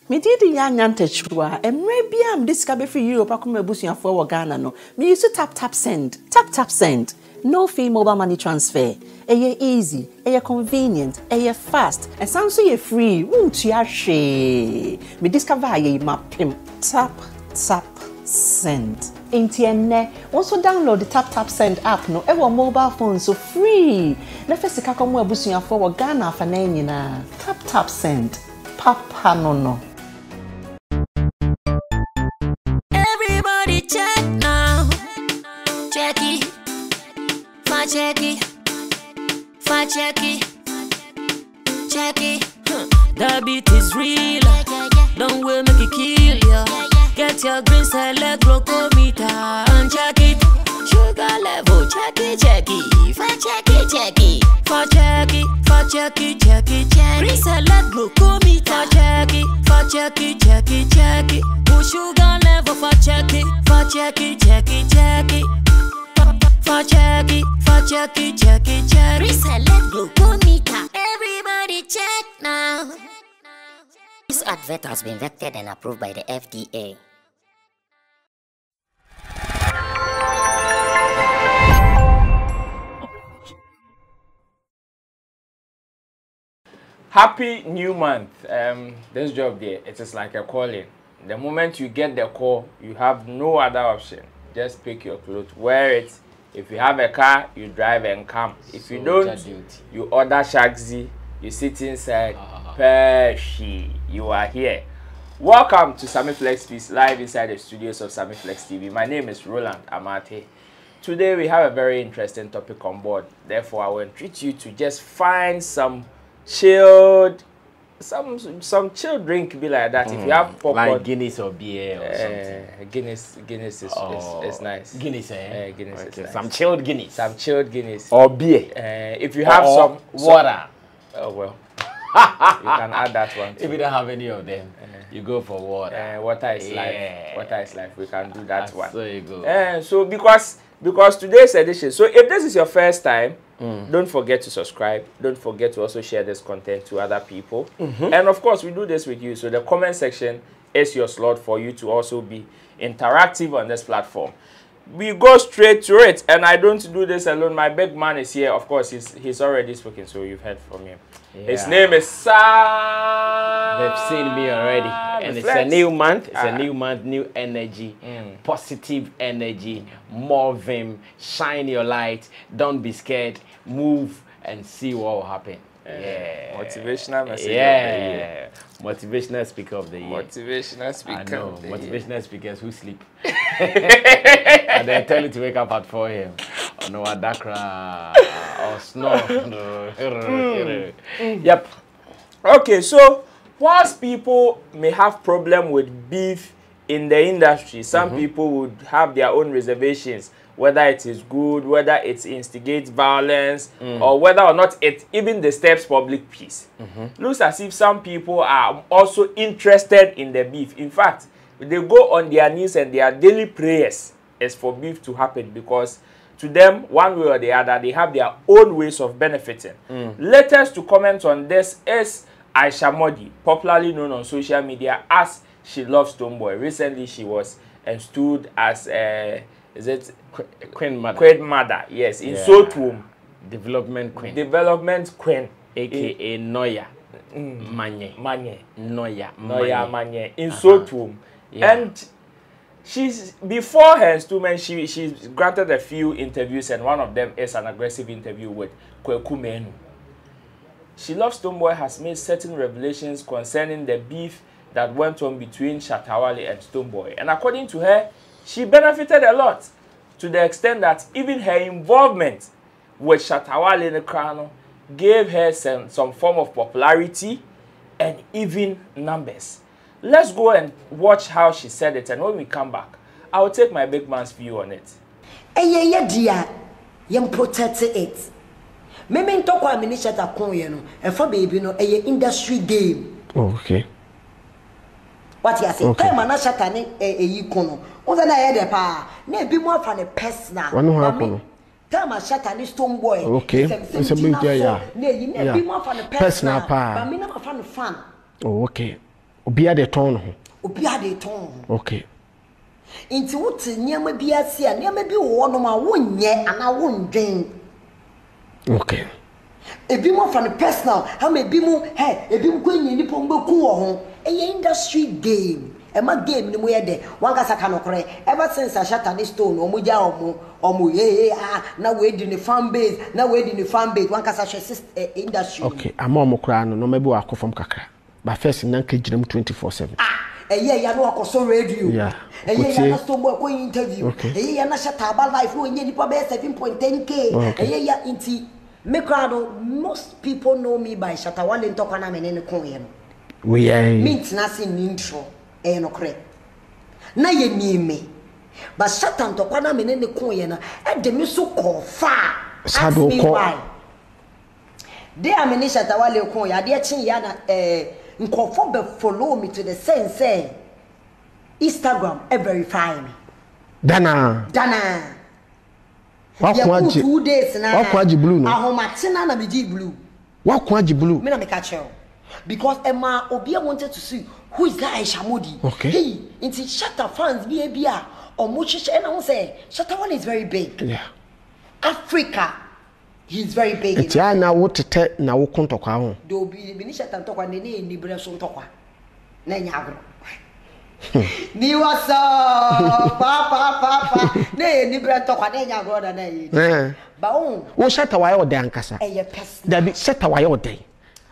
Me did the young antechua, and maybe I'm discovered for Europe. I come a bush for Ghana. No, me used to tap send, tap send. No fee mobile money transfer. Easy, convenient, fast, and sounds so free. Won't you share? Me discover my pim tap send. Intienne also download the tap send app. No, ever mobile phone so free. Na first ka come a bush for Ghana for na tap send. Papa no. Check now, check it, check it, check it, check it. The beat is real, don't will make it kill ya. Get your green select glucometer and check it. Sugar level, check it, check it, check it, check it, check it, check it. Green select glucometer, check it, check it. Sugar level for check it, check it, check it, check it. Check it. Reselect glucometer. Everybody check now. This advert has been vetted and approved by the FDA. Happy new month. This job there, it is like a calling. The moment you get the call, you have no other option. Just pick your clothes, wear it. If you have a car, you drive and come. If you don't, you order Shaxi, you sit inside, Pershi, you are here. Welcome to Sammy Flex TV, live inside the studios of Sammy Flex TV. My name is Roland Amate. Today we have a very interesting topic on board. Therefore, I will entreat you to just find some chilled, some chilled drink be like that. If you have popcorn, like Guinness or beer or something. Guinness is nice. Guinness, Guinness okay. is nice. Some chilled Guinness. Some chilled Guinness. Or beer. If you have some water. Oh well. You can add that one too. If you don't have any of them, you go for water. Water is life. Water is life. We can do that one. So you go. So because today's edition. So if this is your first time, don't forget to subscribe. Don't forget to also share this content to other people. And of course, we do this with you. So the comment section is your slot for you to also be interactive on this platform. We go straight to it, and I don't do this alone. My big man is here. Of course, he's already spoken, so you've heard from him. Yeah. His name is Sam. They've seen me already, and it's a new month. It's a new month, new energy, positive energy, more vim. Shine your light. Don't be scared. Move and see what will happen. Yeah, motivational message. Yeah, motivational speaker of the year. Motivational speaker. I know, motivational speakers who sleep. And they tell you to wake up at 4 a.m. or no adakra or snore. Yep. Okay, so whilst people may have problem with beef in the industry, some people would have their own reservations, whether it is good, whether it instigates violence, or whether or not it even disturbs public peace. Looks as if some people are also interested in the beef. In fact, they go on their knees and their daily prayers is for beef to happen, because to them, one way or the other, they have their own ways of benefiting. Latest to comment on this is Aisha, popularly known on social media as She Loves Stonebwoy. Recently, she was installed as is it Queen Mother? Queen Mother, yes, in Sotum. Development Queen. Development Queen. AKA Noya. Manye. Noya Manye. In Sotum. And she's, before her installment, she's granted a few interviews, and one of them is an aggressive interview with Kweku Menu. She Loves Stonebwoy has made certain revelations concerning the beef that went on between Shatta, Wale and Stonebwoy. And according to her, she benefited a lot, to the extent that even her involvement with Shatta, Wale in the crown gave her some form of popularity and even numbers. Let's go and watch how she said it, and when we come back, I will take my big man's view on it. Dear, you protect it. Maybe talk about me Shatta Koyeno, and for baby no industry game. Oh, okay. What you say? Okay. Time na Shatta ni yikono. Oza na ye de pa. Na bi mo afa ne personal. Wanu ha kono. Time Shatta ni Stonebwoy. Okay. It's a big yeah. Na yi na bi mo afa ne personal pa. But me na afa no fan. Oh, okay. Obia de ton ho. Obia de ton. Okay. Inti wote nyama bi ase a nyama bi wo no ma wonye ana wondwen. Okay. Ebi mo fa no personal, ha me bi mo ebi mo kwenye ni po mbeku wo ho. Eye industry game. E ma game ni mo ye de. Wanga saka no kore. Ever since Shatta ni stone omuja omu na we di ni fan base, na we di ni fan base. Wanga sa industry. Okay, ama omo kura no mebi wa akofom kakra. But first na nka giram 24/7. Eye ya no akoso radio. Yeah. Eye ya na stone boy ko interview. Eye ya na Shatta ba life no nye nipa be 7.10k. Eye ya inti me crowd most people know me by Shatta Wale ntokwa na menene kon ye no. We are mint na sin intro no correct. Na ye ni me. But Shatta ntokwa na menene kon ye na e de me so ko fa. Ask me why. They are many Shatta Wale kon ya de chin ya na nkofo be follow me to the sense Instagram e verify me. Dana. Wakwaji 2 days na. Wakwaji blue no. Ahomate na meji blue. Wakwaji blue. Me na me catch you. Because Emma Obia wanted to see who is that Aisha Modi. Okay. Hey, into Shatta fans be or Mochi and I will say Shatta Wale is very big. Yeah. Africa, he's very big. It's ya na wo tete na wo kontokwa ho. Do be Shatta ntokwa ne ni bre so ntokwa. Na nyagro. Ni wasa papa ne ni bre ntokwa na nyagro da na yi. Ba on. Wo Shatta Wale odan ankasa. Da bi Shatta Wale odan.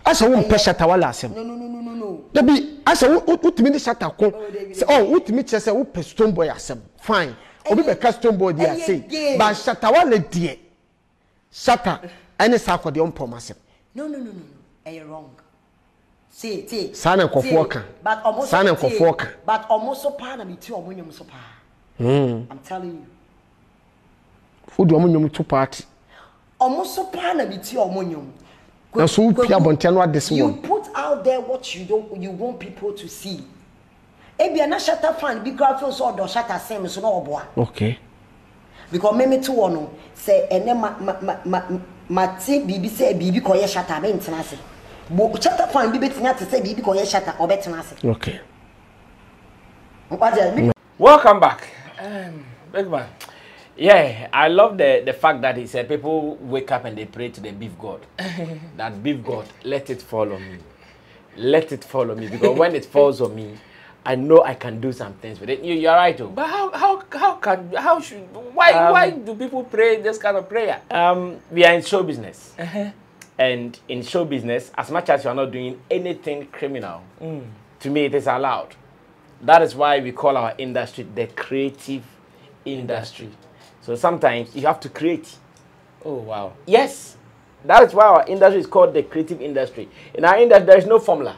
Asa wo mpe Shatta Wale asem. No. Da bi asa wo utimi ni Shatta ko. Utimi chese wo pe Stone Boy asem. Fine. Obi be ka Stone Boy dia say. Ba Shatta Wale die. Shatta any sako de on promise. No. Wrong. See. Sana nkofo ka. But almost Sana nkofo ka. But almost so pa na me ti omonyom so pa. I'm telling you. Who do omonyom to party? Almost so pa na me ti omonyom. Na so pia bonten wa this one. You put out there what you want people to see. Ebi na Shatta fan bi crowd feel so do Shatta same so no oboa. Okay. Because me to one say ene ma ti bibi say bibi ko ye Shatta be ntena se. Bo Shatta fan bi betina te say bibi ko ye Shatta obetena se. Okay. Welcome back. Big man. Yeah, I love the fact that he said people wake up and they pray to the beef god. That beef god, let it fall on me. Let it fall on me, because when it falls on me, I know I can do some things with it. You're right, too. But why do people pray this kind of prayer? We are in show business. And in show business, as much as you are not doing anything criminal, to me it is allowed. That is why we call our industry the creative industry. So sometimes you have to create. Oh, wow. Yes. That is why our industry is called the creative industry. In our industry, there is no formula.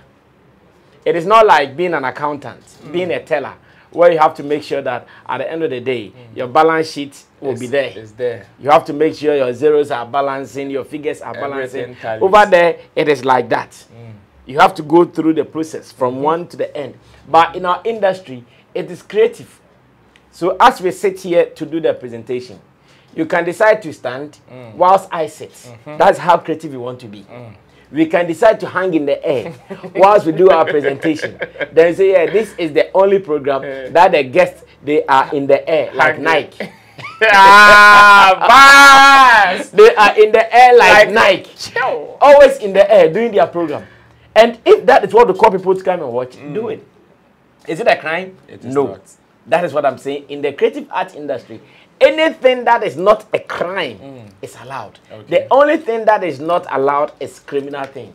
It is not like being an accountant, being a teller, where you have to make sure that at the end of the day, your balance sheet will be there. It's there. You have to make sure your zeros are balancing, your figures are balancing. Over there, it is like that. You have to go through the process from one to the end. But in our industry, it is creative. So as we sit here to do the presentation, you can decide to stand whilst I sit. That's how creative we want to be. We can decide to hang in the air whilst we do our presentation. Then say, yeah, this is the only program that the guests, they are in the air, like Nike. They are in the air like Nike. Always in the air doing their program. And if that is what we call people to come and watch, do it. Is it a crime? It is no. Not. That is what I'm saying. In the creative arts industry, anything that is not a crime is allowed. Okay. The only thing that is not allowed is criminal thing.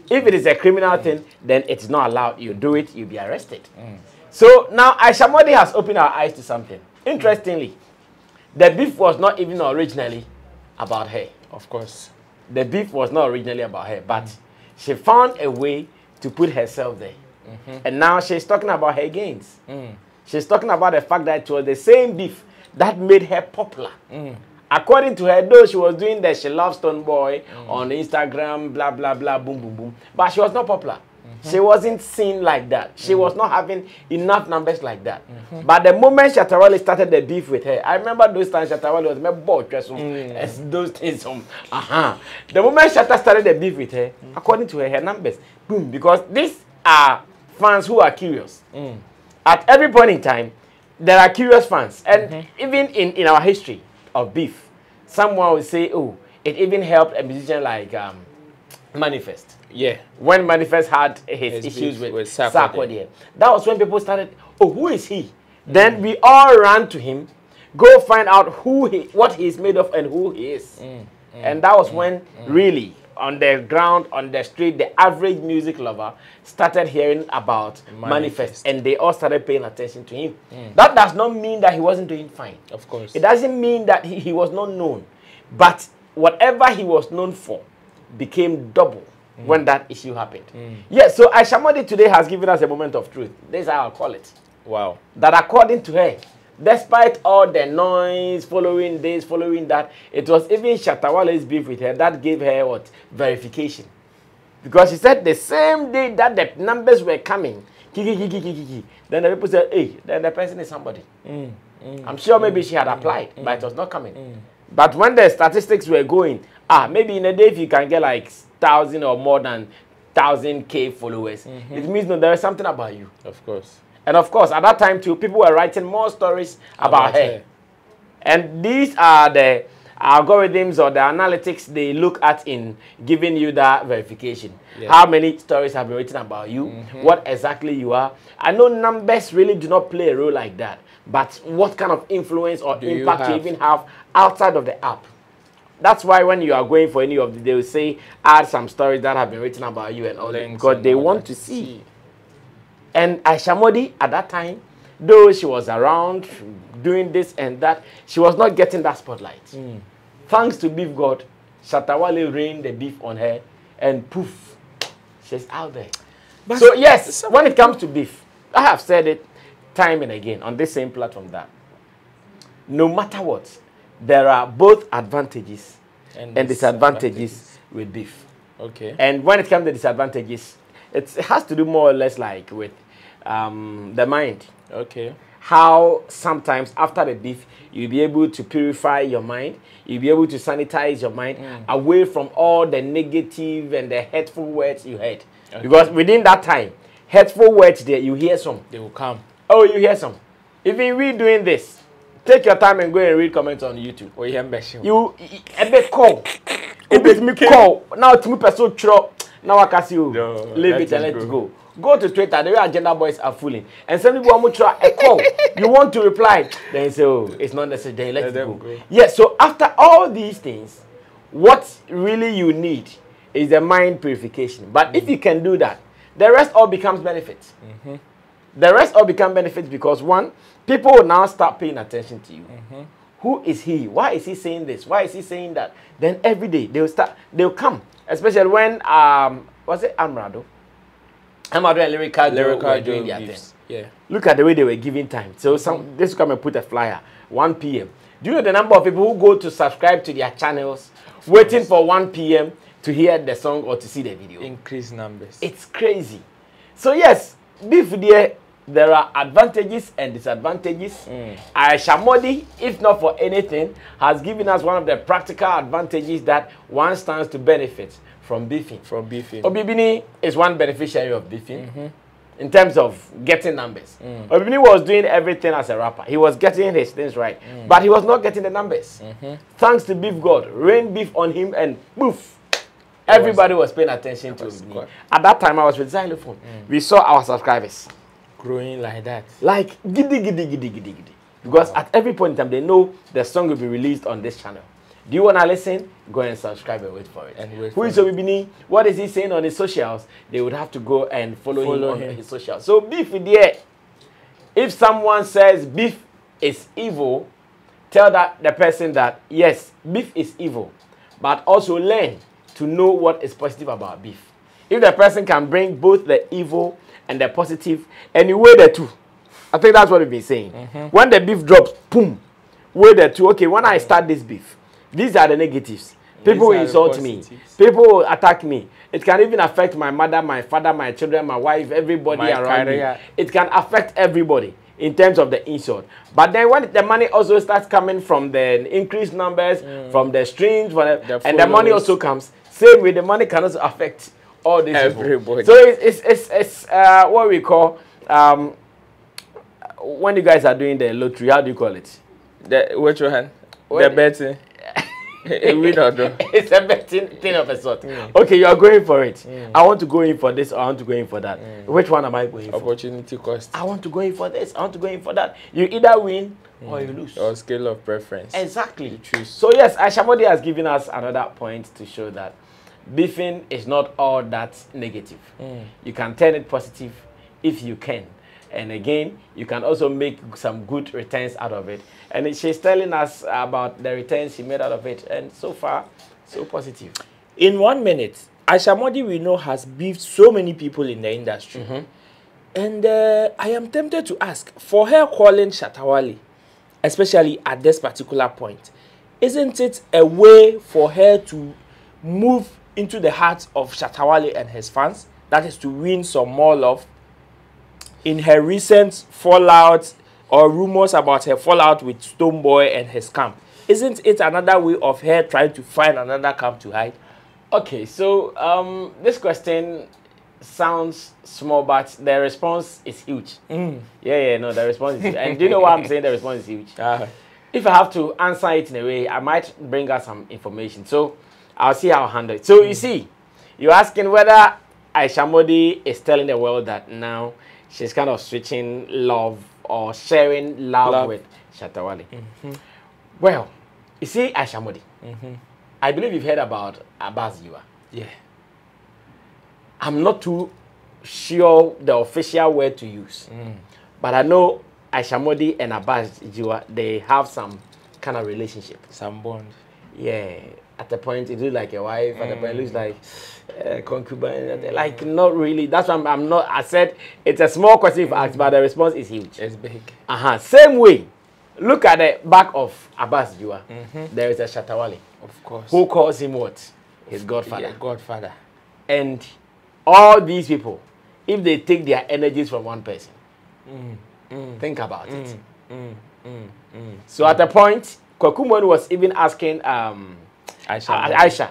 If it is a criminal thing, then it's not allowed. You do it, you'll be arrested. So now Aisha Modi has opened our eyes to something. Interestingly, the beef was not even originally about her. Of course. The beef was not originally about her, but she found a way to put herself there. And now she's talking about her gains. She's talking about the fact that it was the same beef that made her popular. According to her, though, she was doing the She Loves Stone Boy on Instagram, blah, blah, blah, boom, boom, boom. But she was not popular. She wasn't seen like that. She was not having enough numbers like that. But the moment Shatta Wale started the beef with her, I remember those times Shatta Wale was my boy, those things. The moment Shatta started the beef with her, according to her numbers, boom, because these are fans who are curious. At every point in time, there are curious fans. And even in our history of beef, someone will say, oh, it even helped a musician like Manifest. Yeah. When Manifest had his issues with Sarkodie. That was when people started, oh, who is he? Then we all ran to him, go find out what he's made of and who he is. And that was when really on the ground, on the street, the average music lover started hearing about Manifest, and they all started paying attention to him. That does not mean that he wasn't doing fine. Of course. It doesn't mean that he was not known. But whatever he was known for became double when that issue happened. Yes, so Aisha Modi today has given us a moment of truth. This is how I'll call it. Wow. That according to her, despite all the noise following this, following that, it was even Shatta Wale's beef with her that gave her what? Verification. Because she said the same day that the numbers were coming, then the people said, hey, then the person is somebody. I'm sure maybe she had applied, but it was not coming. But when the statistics were going, maybe in a day if you can get like 1,000 or more than 1,000K followers, it means no, there is something about you. Of course. And of course, at that time too, people were writing more stories about her. And these are the algorithms or the analytics they look at in giving you that verification. Yes. How many stories have been written about you? What exactly you are? I know numbers really do not play a role like that. But what kind of influence or impact you even have outside of the app? That's why when you are going for any of the, they will say, add some stories that have been written about you and all that. Because they want to see. And Aisha Modi, at that time, though she was around doing this and that, she was not getting that spotlight. Thanks to Beef God, Shatta Wale rained the beef on her, and poof, she's out there. But so yes, when it comes to beef, I have said it time and again on this same platform that no matter what, there are both advantages and disadvantages with beef. Okay. And when it comes to disadvantages, it has to do more or less like with the mind. Okay. How sometimes after the beef, you'll be able to purify your mind. You'll be able to sanitize your mind away from all the negative and the hurtful words you heard. Okay. Because within that time, hurtful words there, you hear some. They will come. Oh, you hear some. Even we doing this, take your time and go and read comments on YouTube. Oh, you a bit call. A bit me call. Now to me person now I can see you. Leave it and let it go. Go to Twitter, the way agenda boys are fooling. And some people want to try a call. You want to reply. Then you say, oh, it's not necessary. Let it go. Yes, so after all these things, what really you need is a mind purification. But if you can do that, the rest all becomes benefits. The rest all become benefits because one, people will now start paying attention to you. Who is he? Why is he saying this? Why is he saying that? Then every day they'll come. Especially when was it Amrado? Amrado and Lyrical were doing their thing. Yeah. Look at the way they were giving time. So this come and put a flyer 1 p.m. Do you know the number of people who go to subscribe to their channels waiting for 1 p.m. to hear the song or to see the video? Increased numbers. It's crazy. So yes, beef there are advantages and disadvantages. Aisha Modi, if not for anything, has given us one of the practical advantages that one stands to benefit from beefing. Obibini is one beneficiary of beefing in terms of getting numbers. Obibini was doing everything as a rapper. He was getting his things right, but he was not getting the numbers. Thanks to Beef God, rain beef on him and poof. Everybody was paying attention to him. At that time, I was with Xylophone. We saw our subscribers growing like that. Like giddy. Because at every point in time, they know the song will be released on this channel. Do you want to listen? Go and subscribe and wait for it. Who is Obibini? What is he saying on his socials? They would have to go and follow him on his socials. So beef there. If someone says beef is evil, tell the person that yes, beef is evil. But also learn to know what is positive about beef. If the person can bring both the evil and the positive, and you weigh the two. I think that's what we've been saying. When the beef drops, boom, weigh the two. Okay, when I start this beef, these are the negatives. People will insult me. People will attack me. It can even affect my mother, my father, my children, my wife, everybody around me. It can affect everybody in terms of the insult. But then when the money also starts coming from the increased numbers, from the streams, and the money also comes, same way the money can also affect All these everybody. people. So it's what we call when you guys are doing the lottery, how do you call it? Which one? The betting. It's a betting thing of a sort. Okay, you are going for it. I want to go in for this, or I want to go in for that. Which one am I going for? Opportunity cost. I want to go in for this, I want to go in for that. You either win or you lose. Or scale of preference. Exactly. You choose. So yes, Aisha Modi has given us another point to show that beefing is not all that negative. You can turn it positive if you can. And again, you can also make some good returns out of it. And she's telling us about the returns she made out of it. And so far, so positive. In 1 minute, Aisha Modi we know has beefed so many people in the industry. And I am tempted to ask, for her calling Shatta Wale, especially at this particular point, isn't it a way for her to move into the hearts of Shatta Wale and his fans? That is to win some more love? In her recent fallout or rumors about her fallout with Stonebwoy and his camp, isn't it another way of her trying to find another camp to hide? Okay, so this question sounds small, but the response is huge. Yeah, no, the response is huge. And do you know why I'm saying the response is huge? If I have to answer it in a way, I might bring us some information. So I'll see how I'll handle it. So you see, you're asking whether Aisha Modi is telling the world that now she's kind of switching love or sharing love with Shatta Wale. Well, you see, Aisha Modi, I believe you've heard about Abbas Jiwa. Yeah. I'm not too sure the official word to use, but I know Aisha Modi and Abbas Jiwa, they have some kind of relationship. Some bond. Yeah. At the point, it looks like a wife. At the point, it looks like a concubine. Like, not really. That's why I'm not. I said it's a small question if asked, but the response is huge. It's big. Same way. Look at the back of Abbas Jiwa. There is a Shatta Wale. Of course. Who calls him what? His godfather. Yeah, godfather. And all these people, if they take their energies from one person, think about it. So at the point, Kwakumonu was even asking Aisha,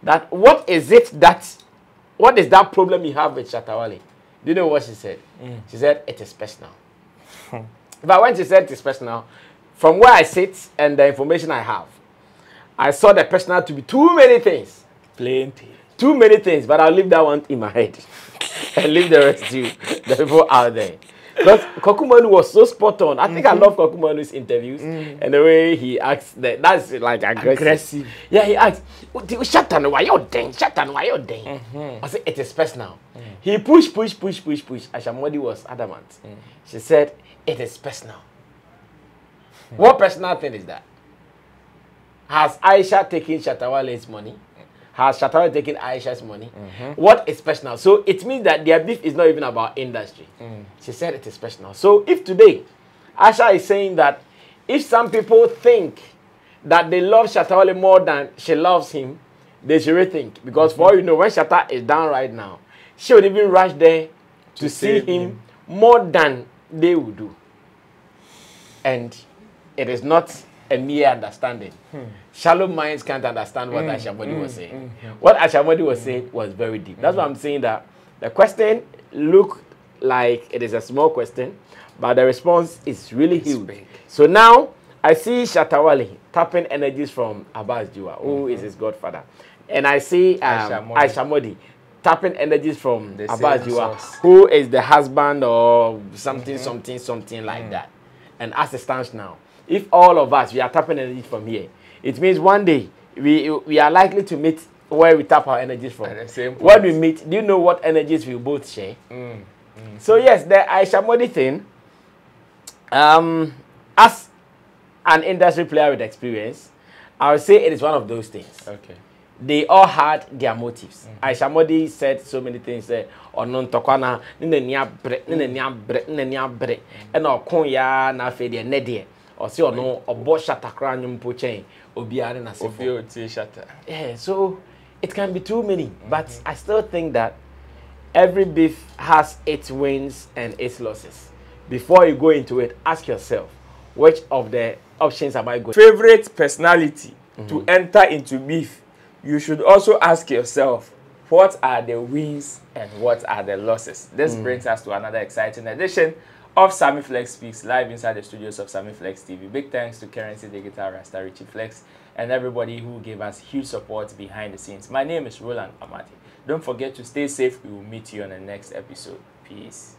that what is that problem you have with Shatta Wale? Do you know what she said? She said, it is personal. But when she said it is personal, from where I sit and the information I have, I saw the personal to be too many things. Plenty. Too many things, but I'll leave that one in my head. And leave the rest to the people out there. Because Kwakumonu was so spot on. I think I love Kwakumanu's interviews and the way he acts. That's like aggressive. Yeah, he acts. Shatta, why you doing? Shatta, why you doing? I said, it is personal. He pushed. Aisha Modi was adamant. She said, it is personal. What personal thing is that? Has Aisha taken Shatta Wale's money? Has Shatta Wale taken Aisha's money? What is personal? So it means that their beef is not even about industry. She said it is personal. So if today, Aisha is saying that if some people think that they love Shatta Wale more than she loves him, they should rethink. Because for all you know, when Shatta is down right now, she would even rush there to see him more than they would do. And it is not a mere understanding. Shallow minds can't understand what Aisha Modi was saying. What Aisha Modi was saying was very deep. That's why I'm saying that the question looked like it is a small question, but the response is really huge. So now I see Shatta Wale tapping energies from Abbas Jiwa, who is his godfather, and I see Aisha Modi tapping energies from Abbas Jiwa, who is the husband or something, something like that. And as it stands now, if all of us, we are tapping energies from here, it means one day we are likely to meet where we tap our energies from. When we meet, do you know what energies we both share? So yes, the Aisha Modi thing, as an industry player with experience, I would say it is one of those things. Okay. They all had their motives. Aisha Modi said so many things. Onon tokwana nne nia bre and okon ya na fe de ne de or say ono obo Shatta kra nyumpo chen obiare na sefo Shatta. Yeah, so it can be too many, but I still think that every beef has its wins and its losses. Before you go into it, ask yourself, which of the options am I going? Favorite personality to enter into beef. You should also ask yourself, what are the wins and what are the losses? This brings us to another exciting edition of Sammy Flex Speaks, live inside the studios of Sammy Flex TV. Big thanks to Currency Digital, Rasta Richie Flex, and everybody who gave us huge support behind the scenes. My name is Roland Amati. Don't forget to stay safe. We will meet you on the next episode. Peace.